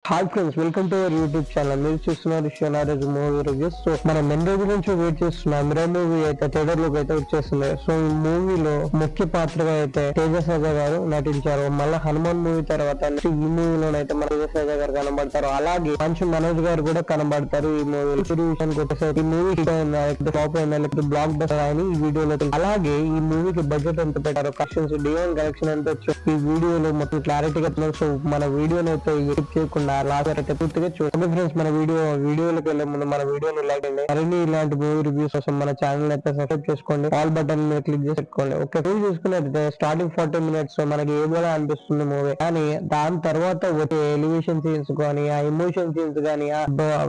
Hi friends, welcome to our YouTube channel. మీరు చూస్తున్నారు షోనారాజ్ movie reviews. So మనం ఎన్ని రోజుల నుంచి వెయిట్ చేస్తున్నాం. మిరా మూవీ అయితే థియేటర్ లోకి అయితే వచ్చేస్తుంది. సో ఈ మూవీలో ముఖ్య పాత్రగా అయితే తేజస్రాజ గారు నటించారు. మళ్ళీ హనుమాన్ మూవీ తర్వాత ఈ మూవీలోనైతే మన తేజస్రాజ గారు కనబడతారు. అలాగే మంచు మనోజ్ గారు కూడా కనబడతారు ఈ మూవీలో. విషయానికి వచ్చేసరికి ఈ మూవీ టాప్ అయిన బ్లాక్ బస్టర్ అని ఈ వీడియోలో. అలాగే ఈ మూవీకి బడ్జెట్ ఎంత పెట్టారు, కలెక్షన్స్ డివైన్ కలెక్షన్ ఎంత వచ్చి ఈ వీడియోలో మొత్తం క్లారిటీగా. సో మన వీడియోని అయితే ఎడిట్ చేయకుండా లాస్ట్ పూర్తిగా చూడండి ఫ్రెండ్స్. మన వీడియోలోకి వెళ్లే ముందు మన వీడియోని లైక్ చేయండి. మరిన్ని ఇలాంటి మూవీ రివ్యూస్ కోసం మన ఛానల్ అయితే సబ్స్క్రైబ్ చేసుకోండి. ఆల్ బటన్ మీద క్లిక్ చేసి పెట్టుకోండి. ఓకే, మూవీ చూసుకున్నట్లయితే స్టార్టింగ్ 40 minutes మనకి ఏదోలా అనిపిస్తుంది మూవీ. కానీ దాని తర్వాత వచ్చే ఎలివేషన్ సీన్స్ కానీ, ఆ ఎమోషన్ సీన్స్ కానీ, ఆ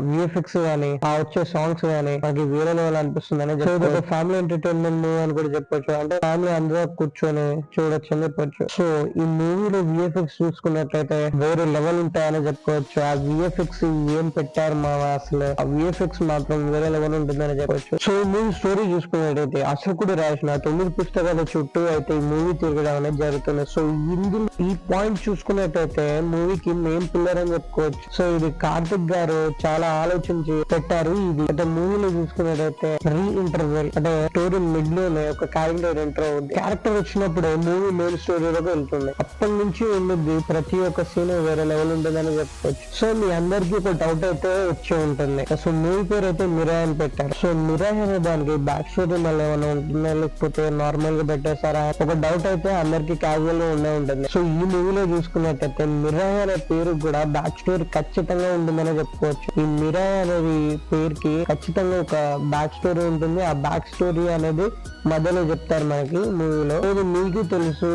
విఎఫ్ఎక్స్ కానీ, ఆ వచ్చే సాంగ్స్ కానీ మనకి వేరే లెవెల్ అనిపిస్తుంది అని చెప్పి ఫ్యామిలీ ఎంటర్టైన్మెంట్ మూవీ అని కూడా చెప్పొచ్చు. అంటే ఫ్యామిలీ అందరూ కూర్చొని చూడొచ్చు అని చెప్పొచ్చు. సో ఈ మూవీలో విఎఫ్ఎక్స్ చూసుకున్నట్లయితే వేరే లెవెల్ ఉంటాయని చెప్పుకోవచ్చు. ఆ విఎఫ్ఎక్స్ ఏం పెట్టారు మా అసలు ఆ విఎఫ్ఎక్స్ మాత్రం వేరే లెవెల్ ఉంటుందని చెప్పొచ్చు. సో ఈ మూవీ స్టోరీ చూసుకున్నట్టయితే అశోకుడు రాసిన 9 పుస్తకాల చుట్టూ అయితే ఈ మూవీ తిరగడం అనేది జరుగుతుంది. సో ఇందులో ఈ పాయింట్ చూసుకున్నట్టయితే మూవీకి మెయిన్ పిల్లర్ అని చెప్పుకోవచ్చు. సో ఇది కార్తిక్ గారు చాలా ఆలోచించి పెట్టారు. ఇది అంటే మూవీలో చూసుకున్నట్టయితే రీ ఇంటర్వెల్ అంటే స్టోరీ మిడ్ లోనే ఒక క్యారెక్టర్ ఎంటర్ అవుతుంది. క్యారెక్టర్ వచ్చినప్పుడు మూవీ మెయిన్ స్టోరీలోకి వెళ్తుంది. అప్పటి నుంచి ఉన్నది ప్రతి ఒక్క సీన్ వేరే లెవెల్ ఉంటుందని చెప్పుకోవచ్చు. సో మీ అందరికి ఒక డౌట్ అయితే వచ్చి ఉంటుంది. సో మూవీ పేరు అయితే మిరా అని పెట్టారు. సో మిరా అనే దానికి బ్యాక్ స్టోరీ మళ్ళీ ఏమైనా ఉంటుందా లేకపోతే నార్మల్ గా పెట్టేస్తారా ఒక డౌట్ అయితే అందరికి క్యాజువల్ గా ఉండే ఉంటుంది. సో ఈ మూవీలో చూసుకున్నట్టయితే మిరా అనే పేరు కూడా బ్యాక్ స్టోరీ ఖచ్చితంగా ఉంటుందని చెప్పుకోవచ్చు. ఈ మిరా అనేది పేరుకి ఖచ్చితంగా ఒక బ్యాక్ స్టోరీ ఉంటుంది. ఆ బ్యాక్ స్టోరీ అనేది మధ్యలో చెప్తారు మనకి మూవీలో. ఇది మీకు తెలుసు,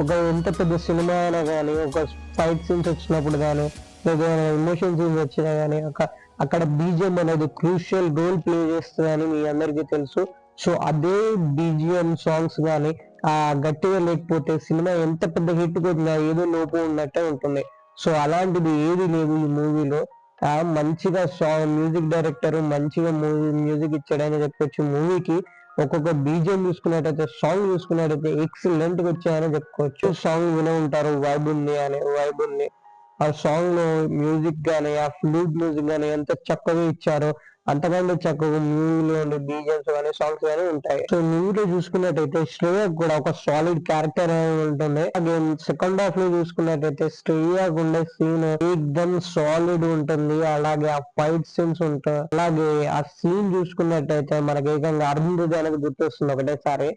ఒక ఎంత పెద్ద సినిమా అయినా కానీ, ఒక ఫైట్ సీన్స్ వచ్చినప్పుడు కానీ, లేదా ఎమోషన్ సీన్స్ వచ్చినా కానీ అక్కడ బీజిఎం అనేది క్రూషియల్ రోల్ ప్లే చేస్తుందని మీ అందరికీ తెలుసు. సో అదే బీజిఎం సాంగ్స్ కానీ ఆ గట్టిగా లేకపోతే సినిమా ఎంత పెద్ద హిట్ కొట్టినా ఏదో లోపం ఉన్నట్టే ఉంటుంది. సో అలాంటిది ఏది లేదు ఈ మూవీలో. మంచిగా మ్యూజిక్ డైరెక్టర్ మంచిగా మ్యూజిక్ ఇచ్చాడని చెప్పొచ్చు. మూవీకి ఒక్కొక్క బీజిఎం చూసుకున్నట్టయితే, సాంగ్ చూసుకున్నట్టయితే ఎక్సలెంట్ గా వచ్చాయని చెప్పుకోవచ్చు. సాంగ్ వినే ఉంటారు, వైబ్ ఉంది. ఆ సాంగ్ లో మ్యూజిక్ గానీ, ఆ ఫ్లూట్ మ్యూజిక్ గానీ ఎంత చక్కగా ఇచ్చారో అంతకంటే చక్కగా మూవీలో ఉండే బీజిఎంస్ కానీ సాంగ్స్ కానీ ఉంటాయి. సో మూవీలో చూసుకున్నట్టయితే శ్రేయ కూడా ఒక సాలిడ్ క్యారెక్టర్ అనేది ఉంటుంది. అలాగే సెకండ్ హాఫ్ లో చూసుకున్నట్టయితే శ్రేయ ఉండే సీన్ ఎక్దమ్ సాలిడ్ ఉంటుంది. అలాగే ఆ ఫైట్ సీన్స్ ఉంటాయి. అలాగే ఆ సీన్ చూసుకున్నట్టయితే మనకి ఏకంగా అరుంధతి అనేది గుర్తొస్తుంది ఒకటేసారి.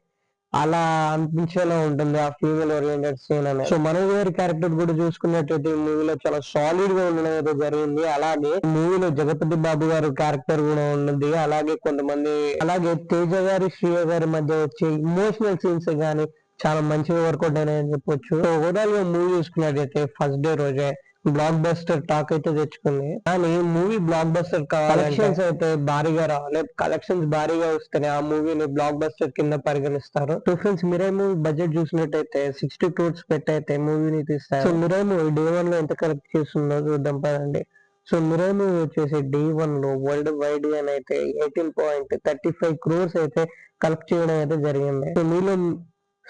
అలా అనిపించేలా ఉంటుంది ఆ ఫీమేల్ ఓరియంటెడ్ సీన్ అనేది. సో మనోజ్ గారి క్యారెక్టర్ కూడా చూసుకున్నట్టయితే ఈ మూవీలో చాలా సాలిడ్ గా ఉండడం అయితే జరిగింది. అలాగే మూవీలో జగపతి బాబు గారు క్యారెక్టర్ కూడా ఉన్నది. అలాగే కొంతమంది అలాగే తేజ గారి శ్రీయ గారి మధ్య వచ్చే ఇమోషనల్ సీన్స్ గానీ చాలా మంచిగా వర్కౌట్ అయినాయని చెప్పొచ్చు. సో ఓవరాల్ గా మూవీ చూసుకున్నట్టయితే ఫస్ట్ డే రోజే బ్లాక్ బస్టర్ టాక్ అయితే తెచ్చుకుంది. కానీ మూవీ బ్లాక్ బస్టర్ కలెక్షన్స్ అయితే భారీగా రావాలి. కలెక్షన్స్ భారీగా వస్తేనే ఆ మూవీని బ్లాక్ బస్టర్ కింద పరిగణిస్తారు. So friends, Mira movie budget చూసినట్టయితే 60 crores పెట్టయితే మూవీని తీస్తారు. సో మిరా మూవీ డే 1 లో ఎంత కలెక్ట్ చేస్తుందో చూద్దాం పదండి. సో మిరా మూవీ వచ్చేసి డే 1 లో వరల్డ్ వైడ్ గా అయితే 18.35 crores అయితే కలెక్ట్ చేయడం అయితే జరిగింది.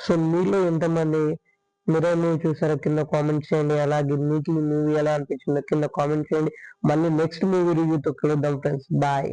సో మీలో ఎంతమంది మిరా మూవీ చూసారో కింద కామెంట్ చేయండి. అలాగే మీకు ఈ మూవీ ఎలా అనిపించిందో కింద కామెంట్ చేయండి. మళ్ళీ నెక్స్ట్ మూవీ రివ్యూతో కలుద్దాం ఫ్రెండ్స్. బాయ్.